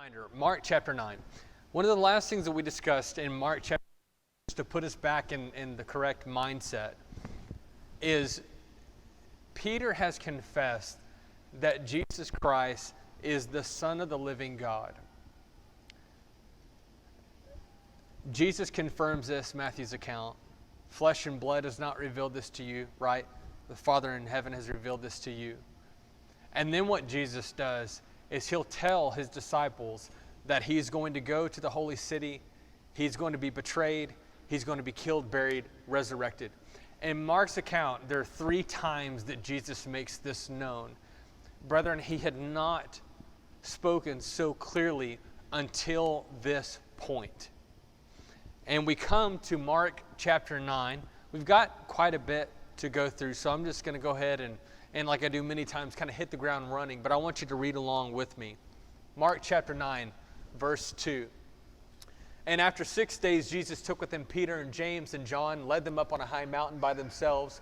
Reminder, Mark chapter 9. One of the last things that we discussed in Mark chapter 9, just to put us back in the correct mindset, is Peter has confessed that Jesus Christ is the Son of the living God. Jesus confirms this, Matthew's account. Flesh and blood has not revealed this to you, right? The Father in heaven has revealed this to you. And then what Jesus does is he'll tell his disciples that he's going to go to the holy city, he's going to be betrayed, he's going to be killed, buried, resurrected. In Mark's account, there are 3 times that Jesus makes this known. Brethren, he had not spoken so clearly until this point. And we come to Mark chapter 9. We've got quite a bit to go through, so I'm just going to go ahead and like I do many times, kind of hit the ground running. But I want you to read along with me. Mark chapter 9, verse 2. And after 6 days, Jesus took with him Peter and James and John, led them up on a high mountain by themselves.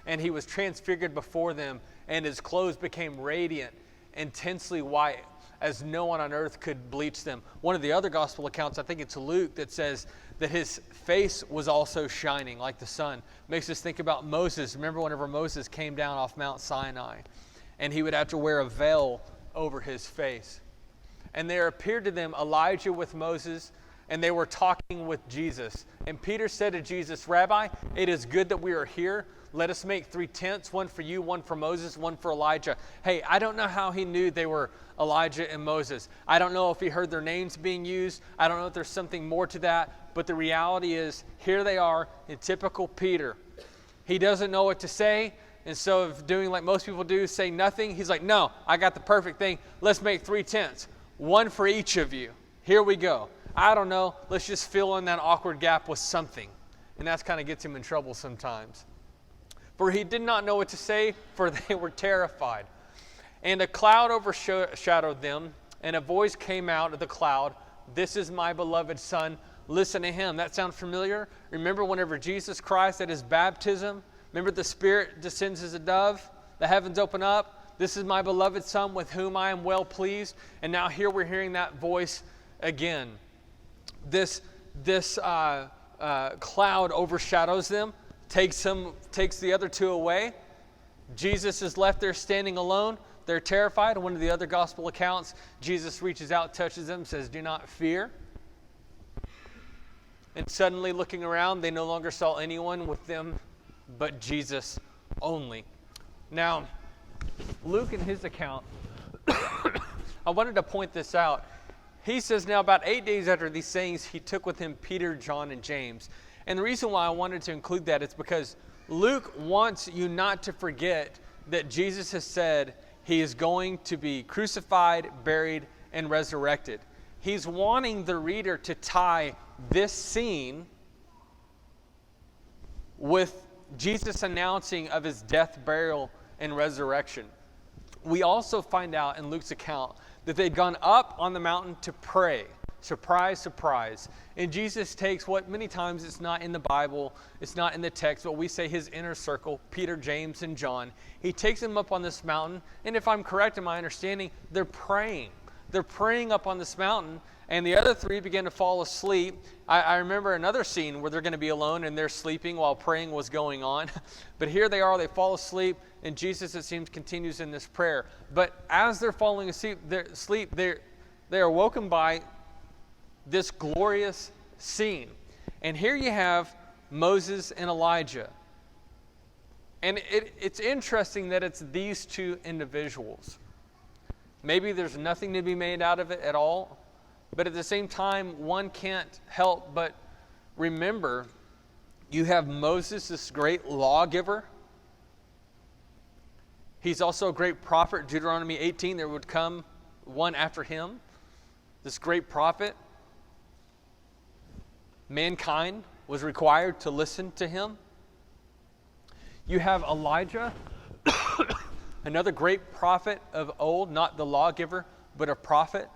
And he was transfigured before them, and his clothes became radiant, intensely white, as no one on earth could bleach them. One of the other gospel accounts, I think it's Luke, that says that his face was also shining like the sun. Makes us think about Moses. Remember whenever Moses came down off Mount Sinai, and he would have to wear a veil over his face. And there appeared to them Elijah with Moses, and they were talking with Jesus. And Peter said to Jesus, "Rabbi, it is good that we are here. Let us make 3 tents, one for you, one for Moses, one for Elijah." Hey, I don't know how he knew they were Elijah and Moses. I don't know if he heard their names being used. I don't know if there's something more to that. But the reality is, here they are in typical Peter. He doesn't know what to say. And so of doing like most people do, say nothing, he's like, "No, I got the perfect thing. Let's make 3 tents. One for each of you. Here we go. I don't know. Let's just fill in that awkward gap with something." And that kind of gets him in trouble sometimes. For he did not know what to say, for they were terrified. And a cloud overshadowed them, and a voice came out of the cloud, "This is my beloved Son. Listen to him." That sound familiar? Remember whenever Jesus Christ at his baptism, remember the Spirit descends as a dove, the heavens open up, "This is my beloved Son with whom I am well pleased." And now here we're hearing that voice again. This cloud overshadows them, takes the other 2 away. Jesus is left there standing alone. They're terrified. One of the other gospel accounts, Jesus reaches out, touches them, says, "Do not fear." And suddenly looking around, they no longer saw anyone with them but Jesus only. Now, Luke in his account, I wanted to point this out. He says, now about 8 days after these sayings, he took with him Peter, John, and James. And the reason why I wanted to include that is because Luke wants you not to forget that Jesus has said he is going to be crucified, buried, and resurrected. He's wanting the reader to tie this scene with Jesus' announcing of his death, burial, and resurrection. We also find out in Luke's account that they'd gone up on the mountain to pray. Surprise, surprise. And Jesus takes what many times it's not in the Bible, it's not in the text, but we say his inner circle, Peter, James, and John. He takes them up on this mountain, and if I'm correct in my understanding, they're praying. They're praying up on this mountain, and the other 3 begin to fall asleep. I remember another scene where they're going to be alone and they're sleeping while praying was going on. But here they are, they fall asleep, and Jesus, it seems, continues in this prayer. But as they're falling asleep, they are woken by this glorious scene. And here you have Moses and Elijah. And it's interesting that it's these 2 individuals. Maybe there's nothing to be made out of it at all. But at the same time, one can't help but remember you have Moses, this great lawgiver. He's also a great prophet. Deuteronomy 18, there would come one after him. This great prophet. Mankind was required to listen to him. You have Elijah, another great prophet of old, not the lawgiver, but a prophet.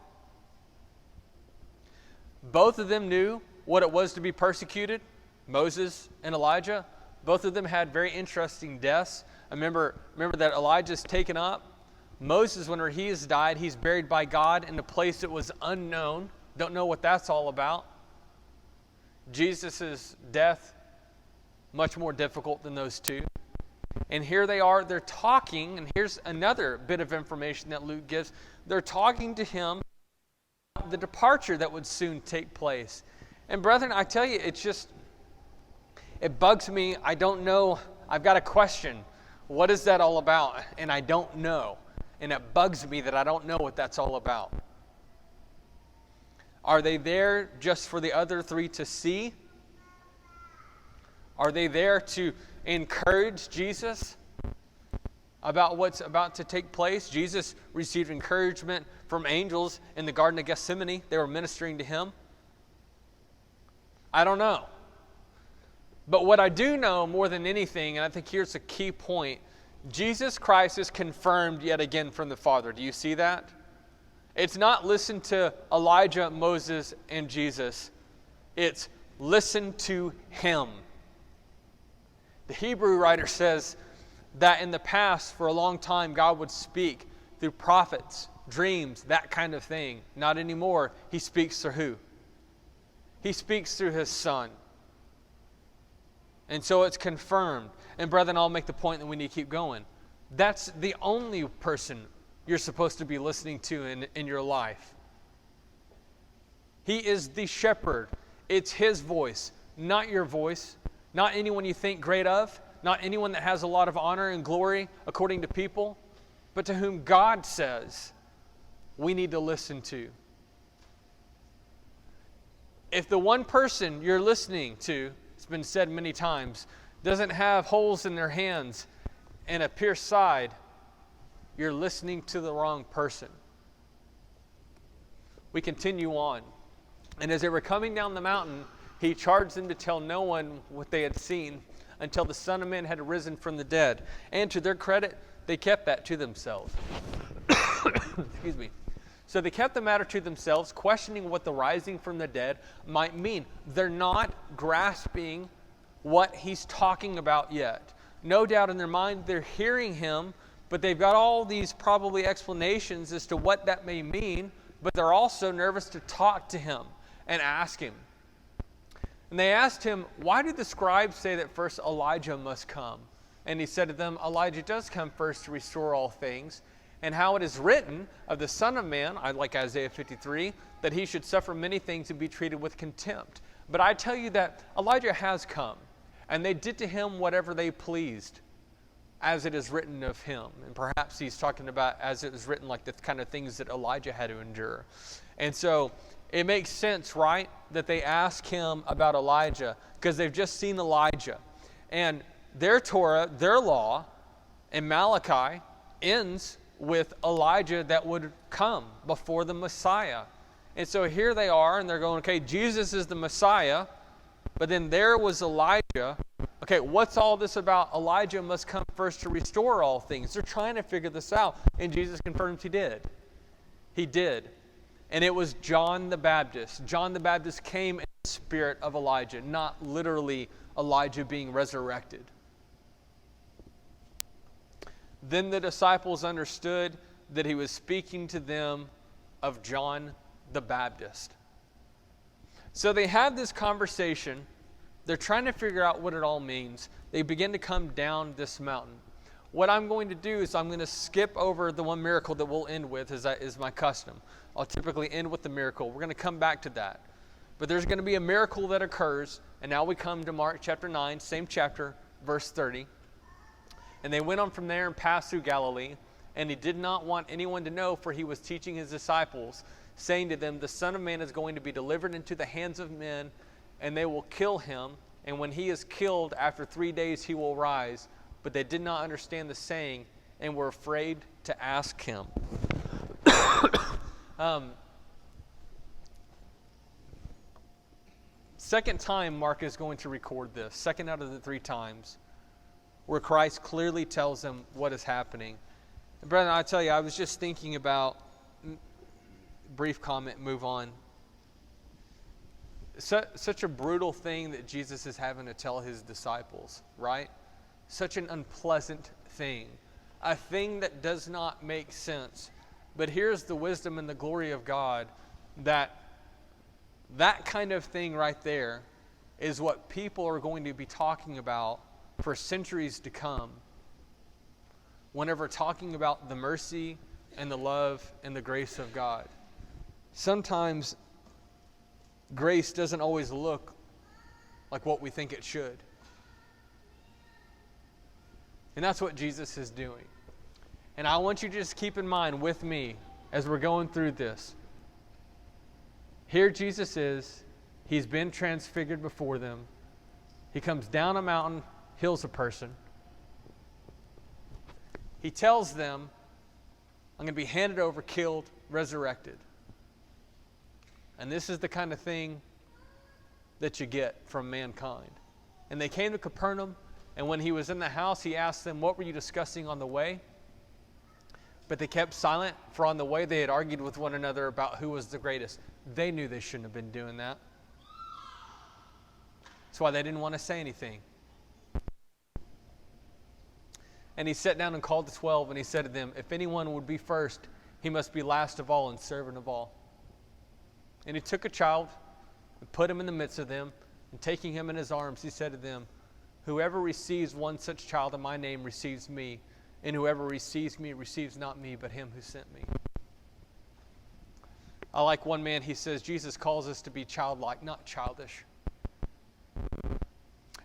Both of them knew what it was to be persecuted, Moses and Elijah. Both of them had very interesting deaths. Remember that Elijah's taken up Moses, whenever he has died, he's buried by God in a place that was unknown. Don't know what that's all about. Jesus' death, much more difficult than those two. And here they are, they're talking, and here's another bit of information that Luke gives. They're talking to him about the departure that would soon take place. And brethren, I tell you, it bugs me. I don't know. I've got a question. What is that all about? And I don't know. And it bugs me that I don't know what that's all about. Are they there just for the other three to see? Are they there to encourage Jesus about what's about to take place? Jesus received encouragement from angels in the Garden of Gethsemane. They were ministering to him. I don't know. But what I do know more than anything, and I think here's a key point, Jesus Christ is confirmed yet again from the Father. Do you see that? It's not listen to Elijah, Moses, and Jesus. It's listen to him. The Hebrew writer says that in the past, for a long time, God would speak through prophets, dreams, that kind of thing. Not anymore. He speaks through who? He speaks through his Son. And so it's confirmed. And brethren, I'll make the point that we need to keep going. That's the only person you're supposed to be listening to in your life. He is the shepherd. It's his voice, not your voice, not anyone you think great of, not anyone that has a lot of honor and glory according to people, but to whom God says we need to listen to. If the one person you're listening to, it's been said many times, doesn't have holes in their hands and a pierced side, you're listening to the wrong person. We continue on. And as they were coming down the mountain, he charged them to tell no one what they had seen until the Son of Man had risen from the dead. And to their credit, they kept that to themselves. Excuse me. So they kept the matter to themselves, questioning what the rising from the dead might mean. They're not grasping what he's talking about yet. No doubt in their mind, they're hearing him, but they've got all these probably explanations as to what that may mean, but they're also nervous to talk to him and ask him. And they asked him, why do the scribes say that first Elijah must come? And he said to them, Elijah does come first to restore all things, and how it is written of the Son of Man, I like Isaiah 53, that he should suffer many things and be treated with contempt. But I tell you that Elijah has come, and they did to him whatever they pleased, as it is written of him. And perhaps he's talking about as it was written, like the kind of things that Elijah had to endure. And so it makes sense, right, that they ask him about Elijah, because they've just seen Elijah. And their Torah, their law, in Malachi, ends with Elijah that would come before the Messiah. And so here they are, and they're going, okay, Jesus is the Messiah, but then there was Elijah. Okay, what's all this about? Elijah must come first to restore all things. They're trying to figure this out, and Jesus confirms he did. He did. And it was John the Baptist. John the Baptist came in the spirit of Elijah, not literally Elijah being resurrected. Then the disciples understood that he was speaking to them of John the Baptist. So they have this conversation. They're trying to figure out what it all means. They begin to come down this mountain. What I'm going to do is I'm going to skip over the one miracle that we'll end with, as is my custom. I'll typically end with the miracle. We're going to come back to that. But there's going to be a miracle that occurs, and now we come to Mark chapter 9, same chapter, verse 30. And they went on from there and passed through Galilee, and he did not want anyone to know, for he was teaching his disciples, saying to them, the Son of Man is going to be delivered into the hands of men, and they will kill him, and when he is killed, after 3 days he will rise. But they did not understand the saying, and were afraid to ask him. Second time Mark is going to record this, second out of the 3 times, where Christ clearly tells them what is happening. And brethren, I tell you, I was just thinking about, brief comment, move on. Such a brutal thing that Jesus is having to tell his disciples, right? Such an unpleasant thing. a thing that does not make sense. But here's the wisdom and the glory of God, that kind of thing right there is what people are going to be talking about for centuries to come, whenever talking about the mercy and the love and the grace of God. Sometimes grace doesn't always look like what we think it should. And that's what Jesus is doing. And I want you to just keep in mind with me as we're going through this. Here Jesus is. He's been transfigured before them. He comes down a mountain, heals a person. He tells them, I'm going to be handed over, killed, resurrected. And this is the kind of thing that you get from mankind. And they came to Capernaum, and when he was in the house, he asked them, what were you discussing on the way? But they kept silent, for on the way they had argued with one another about who was the greatest. They knew they shouldn't have been doing that. That's why they didn't want to say anything. And he sat down and called the 12, and he said to them, if anyone would be first, he must be last of all and servant of all. And he took a child and put him in the midst of them, and taking him in his arms, he said to them, whoever receives one such child in my name receives me, and whoever receives me receives not me, but him who sent me. I like one man, he says, Jesus calls us to be childlike, not childish.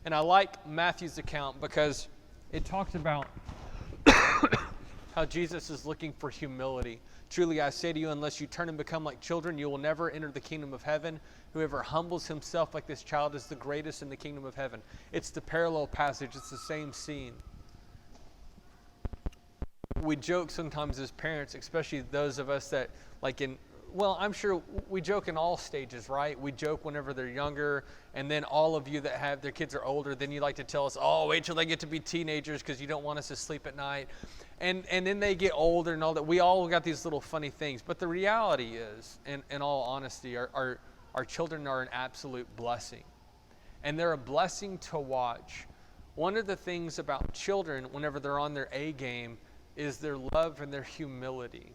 And I like Matthew's account because it talks about how Jesus is looking for humility. Truly I say to you, unless you turn and become like children, you will never enter the kingdom of heaven. Whoever humbles himself like this child is the greatest in the kingdom of heaven. It's the parallel passage. It's the same scene. We joke sometimes as parents, especially those of us that I'm sure we joke in all stages, right? We joke whenever they're younger, and then all of you that have their kids are older, then you like to tell us, oh, wait till they get to be teenagers because you don't want us to sleep at night. And then they get older and all that. We all got these little funny things. But the reality is, in all honesty, our children are an absolute blessing. And they're a blessing to watch. One of the things about children, whenever they're on their A game, is their love and their humility.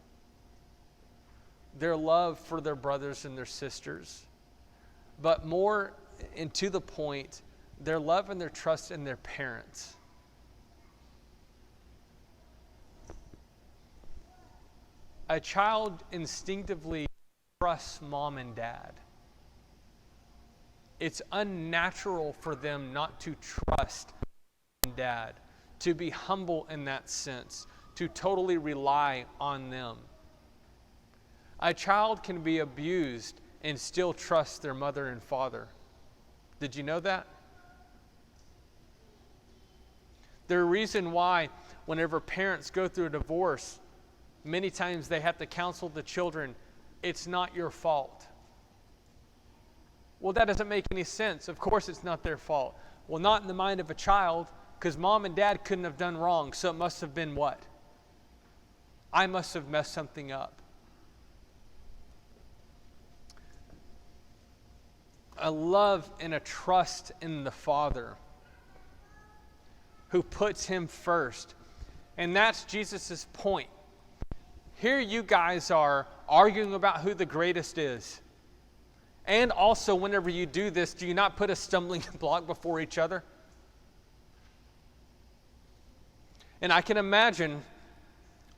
Their love for their brothers and their sisters. But more, and to the point, their love and their trust in their parents. A child instinctively trusts mom and dad. It's unnatural for them not to trust mom and dad, to be humble in that sense, to totally rely on them. A child can be abused and still trust their mother and father. Did you know that? The reason why whenever parents go through a divorce, many times they have to counsel the children, it's not your fault. Well, that doesn't make any sense. Of course it's not their fault. Well, not in the mind of a child, because mom and dad couldn't have done wrong, so it must have been what? I must have messed something up. A love and a trust in the Father who puts him first. And that's Jesus' point. Here you guys are arguing about who the greatest is. And also, whenever you do this, do you not put a stumbling block before each other? And I can imagine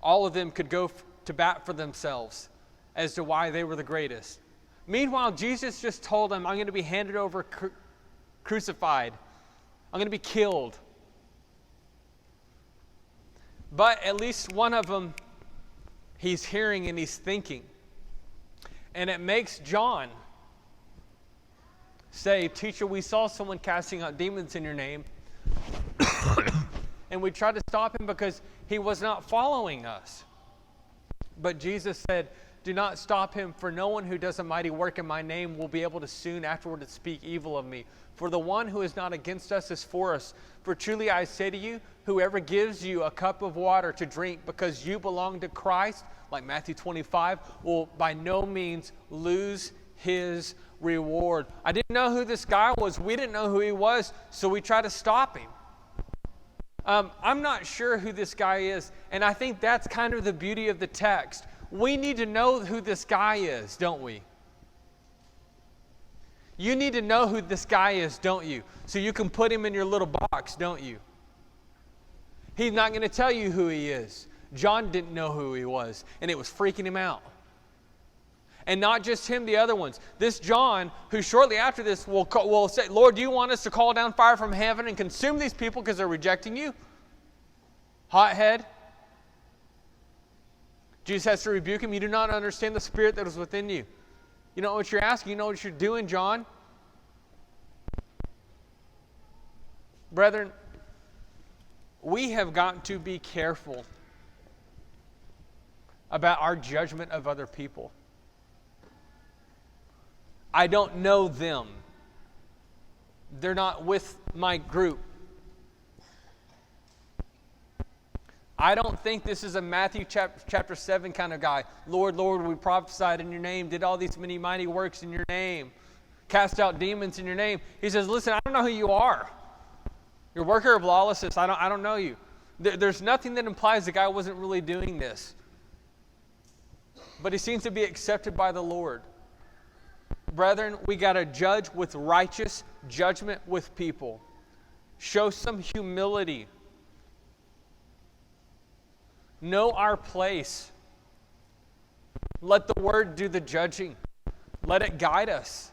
all of them could go to bat for themselves as to why they were the greatest. Meanwhile, Jesus just told them, I'm going to be handed over crucified. I'm going to be killed. But at least one of them, he's hearing and he's thinking. And it makes John say, Teacher, we saw someone casting out demons in your name. And we tried to stop him because he was not following us. But Jesus said, do not stop him, for no one who does a mighty work in my name will be able to soon afterward speak evil of me. For the one who is not against us is for us. For truly I say to you, whoever gives you a cup of water to drink because you belong to Christ, like Matthew 25, will by no means lose his reward. I didn't know who this guy was. We didn't know who he was, so we tried to stop him. I'm not sure who this guy is, and I think that's kind of the beauty of the text. We need to know who this guy is, don't we? You need to know who this guy is, don't you? So you can put him in your little box, don't you? He's not going to tell you who he is. John didn't know who he was, and it was freaking him out. And not just him, the other ones. This John, who shortly after this will say, Lord, do you want us to call down fire from heaven and consume these people because they're rejecting you? Hothead. Jesus has to rebuke him. You do not understand the spirit that is within you. You know what you're asking. You know what you're doing, John. Brethren, we have got to be careful about our judgment of other people. I don't know them. They're not with my group. I don't think this is a Matthew chapter 7 kind of guy. Lord, Lord, we prophesied in your name, did all these many mighty works in your name, cast out demons in your name. He says, listen, I don't know who you are. You're a worker of lawlessness. I don't know you. There's nothing that implies the guy wasn't really doing this. But he seems to be accepted by the Lord. Brethren, we got to judge with righteous judgment with people. Show some humility. Know our place. Let the Word do the judging. Let it guide us.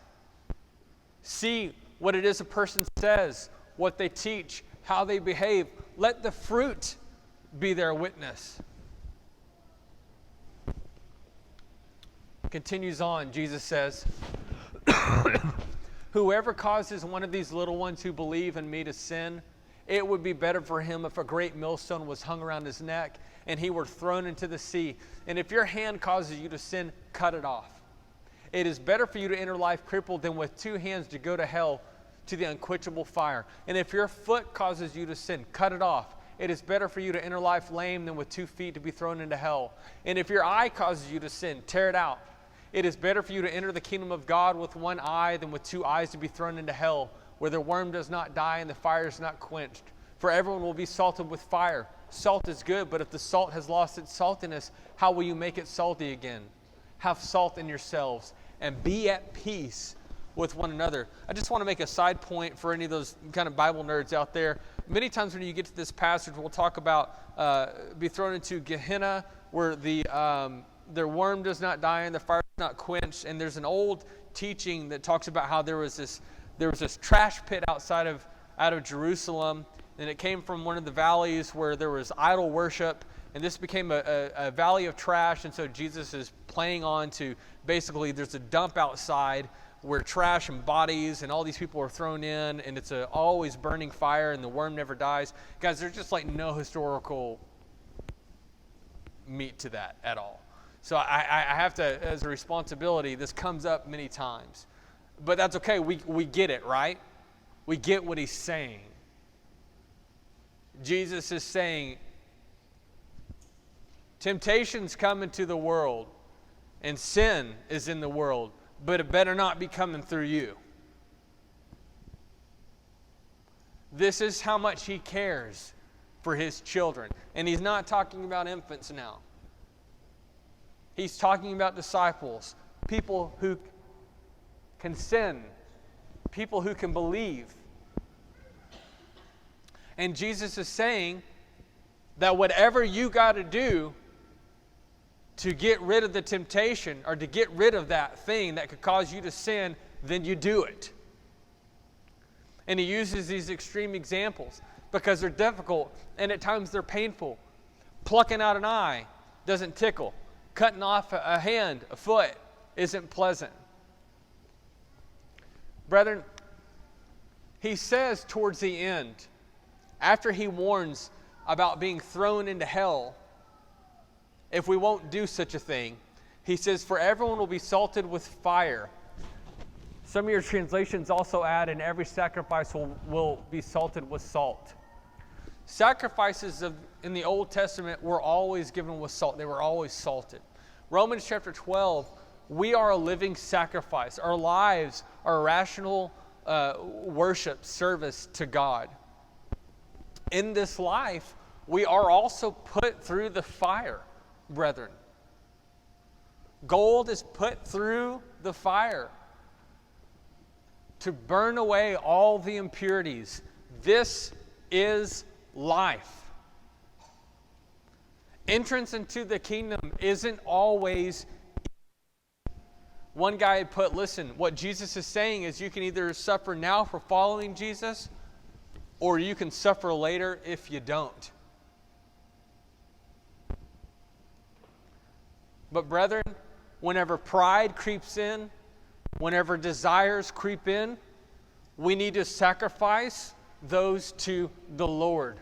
See what it is a person says, what they teach, how they behave. Let the fruit be their witness. Continues on, Jesus says, whoever causes one of these little ones who believe in me to sin, it would be better for him if a great millstone was hung around his neck and he were thrown into the sea. And if your hand causes you to sin, cut it off. It is better for you to enter life crippled than with 2 hands to go to hell, to the unquenchable fire. And if your foot causes you to sin, cut it off. It is better for you to enter life lame than with 2 feet to be thrown into hell. And if your eye causes you to sin, tear it out. It is better for you to enter the kingdom of God with 1 eye than with 2 eyes to be thrown into hell, where the worm does not die and the fire is not quenched. For everyone will be salted with fire. Salt is good, but if the salt has lost its saltiness, how will you make it salty again? Have salt in yourselves and be at peace with one another. I just want to make a side point for any of those kind of Bible nerds out there. Many times when you get to this passage, we'll talk about be thrown into Gehenna, where their worm does not die and the fire is not quenched. And there's an old teaching that talks about how there was this trash pit out of Jerusalem, and it came from one of the valleys where there was idol worship, and this became a valley of trash. And so Jesus is playing on to basically there's a dump outside where trash and bodies and all these people are thrown in, and it's a always burning fire, and the worm never dies. Guys, there's just like no historical meat to that at all. So I have to, as a responsibility, this comes up many times. But that's okay. We get it, right? We get what he's saying. Jesus is saying, temptations come into the world, and sin is in the world, but it better not be coming through you. This is how much he cares for his children. And he's not talking about infants now. He's talking about disciples, people who can sin, people who can believe. And Jesus is saying that whatever you got to do to get rid of the temptation or to get rid of that thing that could cause you to sin, then you do it. And he uses these extreme examples because they're difficult and at times they're painful. Plucking out an eye doesn't tickle. Cutting off a hand, a foot, isn't pleasant. Brethren, he says towards the end, after he warns about being thrown into hell, if we won't do such a thing, he says, for everyone will be salted with fire. Some of your translations also add, and every sacrifice will be salted with salt. Sacrifices in the Old Testament were always given with salt. They were always salted. Romans chapter 12, we are a living sacrifice. Our lives are a rational worship, service to God. in this life, we are also put through the fire, brethren. Gold is put through the fire to burn away all the impurities. This is life. Entrance into the kingdom isn't always easy. One guy had put, listen, what Jesus is saying is you can either suffer now for following Jesus, or you can suffer later if you don't. But brethren, whenever pride creeps in, whenever desires creep in, we need to sacrifice those to the Lord,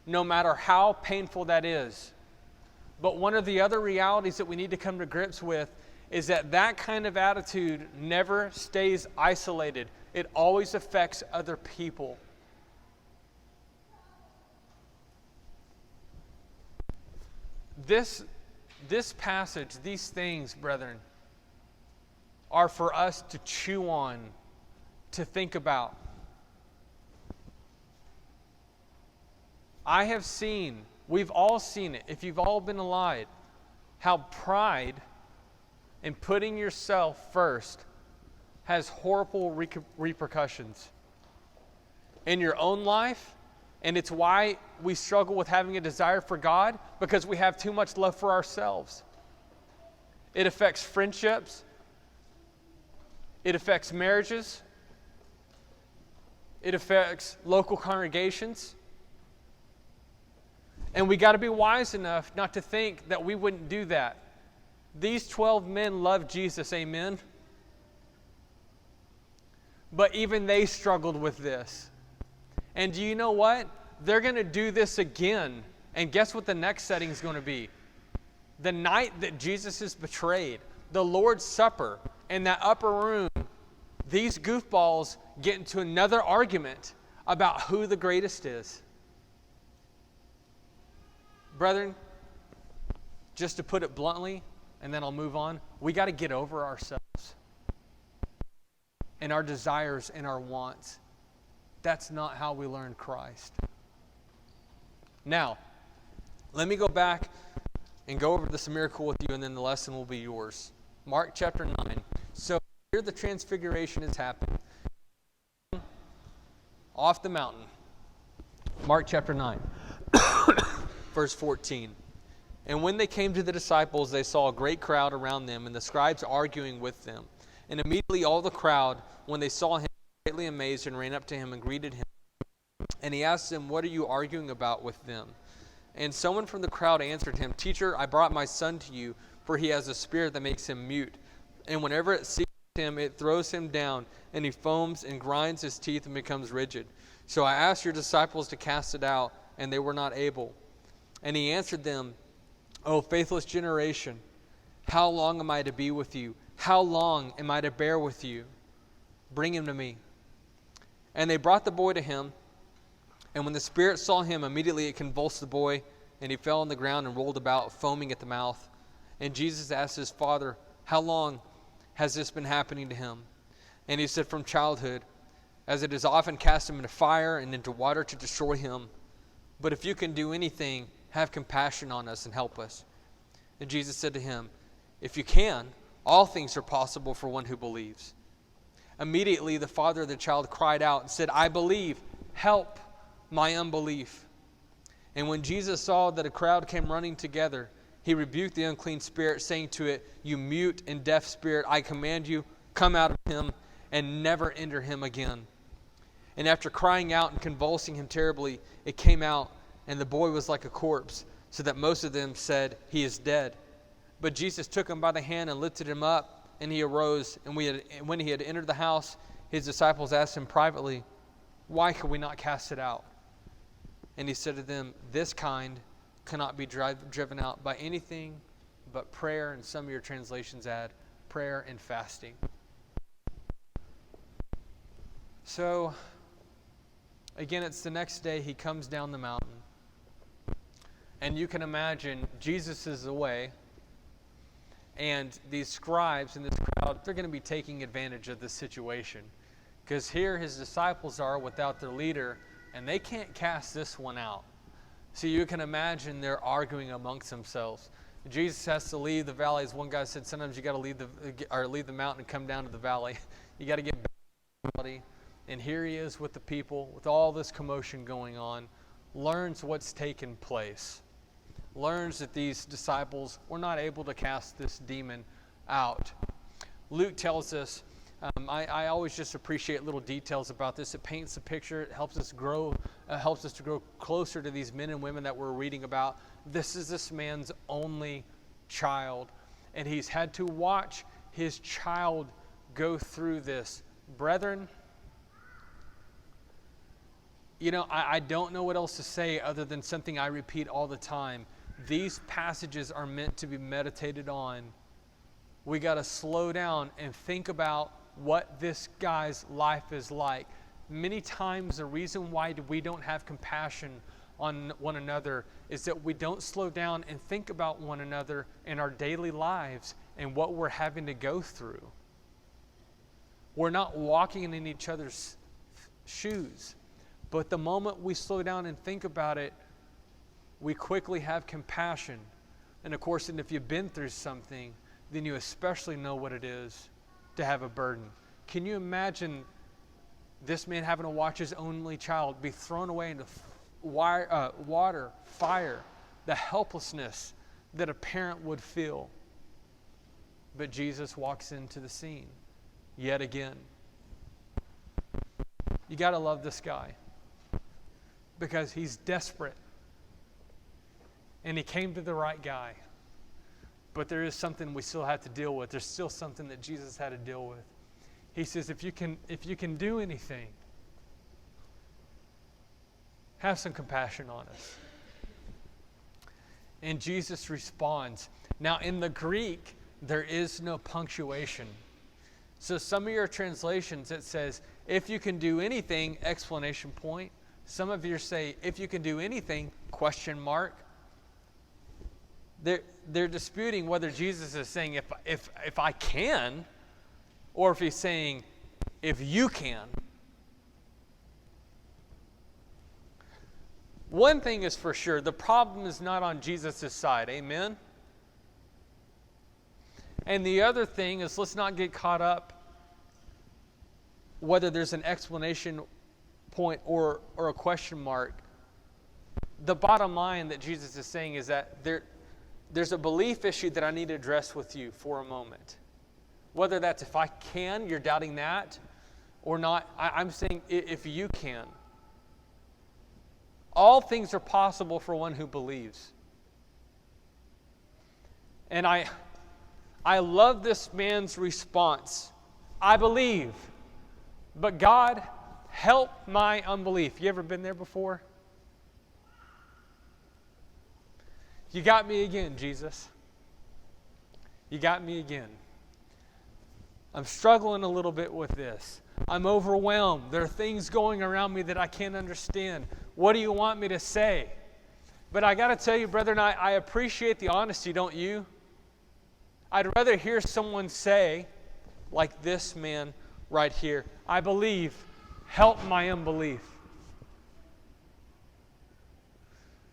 no matter how painful that is. But one of the other realities that we need to come to grips with is that that kind of attitude never stays isolated. It always affects other people. This passage, these things, brethren, are for us to chew on, to think about. I have seen, we've all seen it, if you've all been alive, how pride and putting yourself first has horrible repercussions in your own life. And it's why we struggle with having a desire for God, because we have too much love for ourselves. It affects friendships. It affects marriages. It affects local congregations. And we got to be wise enough not to think that we wouldn't do that. These 12 men loved Jesus, amen? But even they struggled with this. And do you know what? They're going to do this again. And guess what the next setting is going to be? The night that Jesus is betrayed, the Lord's Supper, in that upper room, these goofballs get into another argument about who the greatest is. Brethren, just to put it bluntly, and then I'll move on, we got to get over ourselves and our desires and our wants. That's not how we learn Christ. Now, let me go back and go over this miracle with you, and then the lesson will be yours. Mark chapter 9. So here the transfiguration has happened. Off the mountain. Mark chapter 9. Verse 14. And when they came to the disciples, they saw a great crowd around them, and the scribes arguing with them. And immediately all the crowd, when they saw him, greatly amazed, and ran up to him and greeted him. And he asked them, what are you arguing about with them? And someone from the crowd answered him, Teacher, I brought my son to you, for he has a spirit that makes him mute. And whenever it seizes him, it throws him down, and he foams and grinds his teeth and becomes rigid. So I asked your disciples to cast it out, and they were not able. And he answered them, O faithless generation, how long am I to be with you? How long am I to bear with you? Bring him to me. And they brought the boy to him. And when the spirit saw him, immediately it convulsed the boy, and he fell on the ground and rolled about, foaming at the mouth. And Jesus asked his father, how long has this been happening to him? And he said, from childhood, as it has often cast him into fire and into water to destroy him. But if you can do anything, have compassion on us and help us. And Jesus said to him, if you can, all things are possible for one who believes. Immediately the father of the child cried out and said, I believe, help my unbelief. And when Jesus saw that a crowd came running together, he rebuked the unclean spirit, saying to it, you mute and deaf spirit, I command you, come out of him and never enter him again. And after crying out and convulsing him terribly, it came out, and the boy was like a corpse, so that most of them said, he is dead. But Jesus took him by the hand and lifted him up, and he arose. And when he had entered the house, his disciples asked him privately, why could we not cast it out? And he said to them, this kind cannot be driven out by anything but prayer, and some of your translations add prayer and fasting. So, again, it's the next day. He comes down the mountain. And you can imagine Jesus is away, and these scribes in this crowd, they're going to be taking advantage of this situation. Because here his disciples are without their leader, and they can't cast this one out. So you can imagine they're arguing amongst themselves. Jesus has to leave the valley. As one guy said, sometimes you got to leave the mountain and come down to the valley. You got to get back to the valley. And here he is with the people, with all this commotion going on, learns what's taken place, learns that these disciples were not able to cast this demon out. Luke tells us, I always just appreciate little details about this. It paints a picture. It helps us grow. Helps us to grow closer to these men and women that we're reading about. This is this man's only child, and he's had to watch his child go through this. Brethren, I don't know what else to say other than something I repeat all the time. These passages are meant to be meditated on. We got to slow down and think about what this guy's life is like. Many times the reason why we don't have compassion on one another is that we don't slow down and think about one another in our daily lives and what we're having to go through. We're not walking in each other's shoes. But the moment we slow down and think about it, we quickly have compassion. And of course, if you've been through something, then you especially know what it is to have a burden. Can you imagine this man having to watch his only child be thrown away into water, fire, the helplessness that a parent would feel? But Jesus walks into the scene yet again. You got to love this guy because he's desperate. And he came to the right guy. But there is something we still have to deal with. There's still something that Jesus had to deal with. He says, if you can do anything, have some compassion on us. And Jesus responds. Now, in the Greek, there is no punctuation. So some of your translations, it says, if you can do anything, exclamation point. Some of you say, if you can do anything, question mark. They're disputing whether Jesus is saying if I can, or if he's saying if you can. One thing is for sure, the problem is not on Jesus' side. Amen? And the other thing is, let's not get caught up whether there's an explanation point or a question mark. The bottom line that Jesus is saying is that there's a belief issue that I need to address with you for a moment. Whether that's if I can, you're doubting that, or not. I'm saying if you can. All things are possible for one who believes. And I love this man's response. I believe, but God, help my unbelief. You ever been there before? You got me again, Jesus. You got me again. I'm struggling a little bit with this. I'm overwhelmed. There are things going around me that I can't understand. What do you want me to say? But I got to tell you, brethren, I appreciate the honesty, don't you? I'd rather hear someone say, like this man right here, I believe, help my unbelief.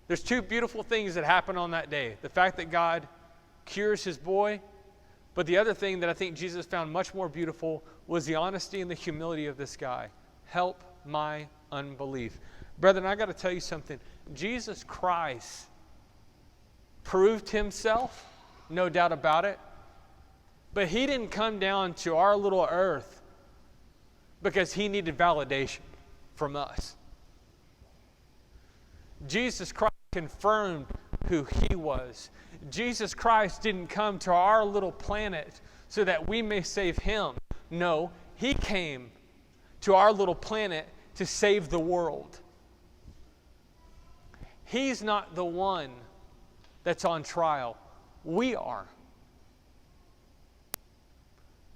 There's two beautiful things that happen on that day. The fact that God cures his boy, but the other thing that I think Jesus found much more beautiful was the honesty and the humility of this guy. Help my unbelief. Brethren, I got to tell you something. Jesus Christ proved himself, no doubt about it, but he didn't come down to our little earth because he needed validation from us. Jesus Christ confirmed who he was. Jesus Christ didn't come to our little planet so that we may save him. No, he came to our little planet to save the world. He's not the one that's on trial. We are.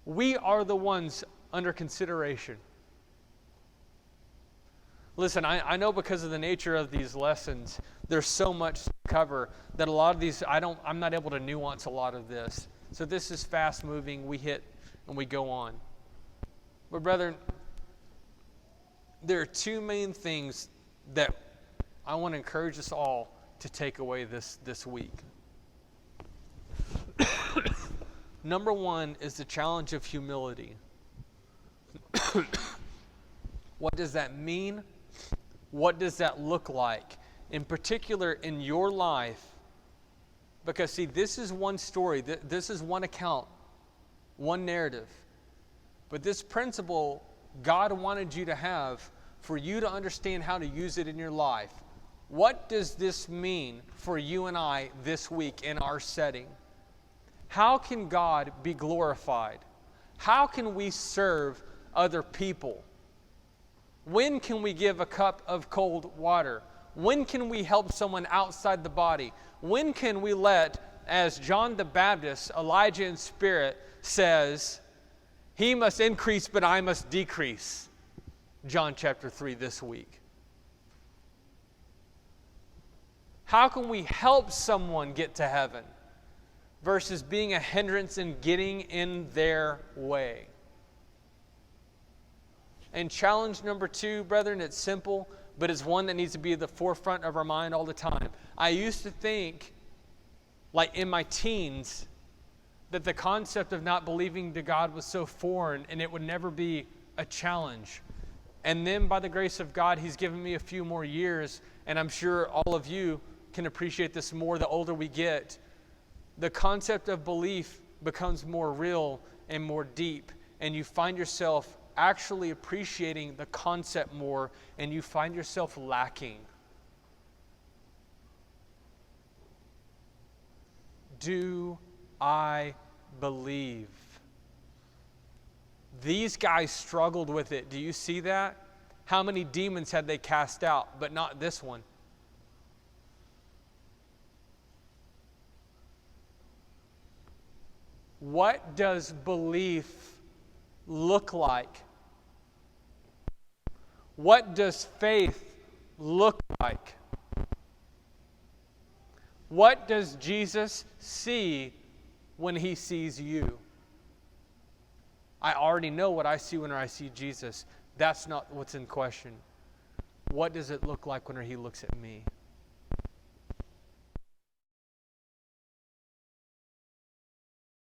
We are the ones under consideration. Listen, I know because of the nature of these lessons, there's so much to cover that a lot of these, I'm not able to nuance a lot of this. So this is fast moving, we hit and we go on. But brethren, there are two main things that I want to encourage us all to take away this week. Number one is the challenge of humility. What does that mean? What does that look like? In particular, in your life, because see, this is one story, this is one account, one narrative. But this principle God wanted you to have for you to understand how to use it in your life. What does this mean for you and I this week in our setting? How can God be glorified? How can we serve other people? When can we give a cup of cold water? When can we help someone outside the body? When can we let, as John the Baptist, Elijah in spirit, says, he must increase, but I must decrease. John chapter 3 this week. How can we help someone get to heaven versus being a hindrance in getting in their way? And challenge number 2, brethren, it's simple, but it's one that needs to be at the forefront of our mind all the time. I used to think, like in my teens, that the concept of not believing to God was so foreign and it would never be a challenge. And then by the grace of God, He's given me a few more years, and I'm sure all of you can appreciate this more the older we get. The concept of belief becomes more real and more deep, and you find yourself actually appreciating the concept more, and you find yourself lacking. Do I believe? These guys struggled with it. Do you see that? How many demons had they cast out, but not this one? What does belief look like? What does faith look like? What does Jesus see when He sees you? I already know what I see when I see Jesus. That's not what's in question. What does it look like when He looks at me?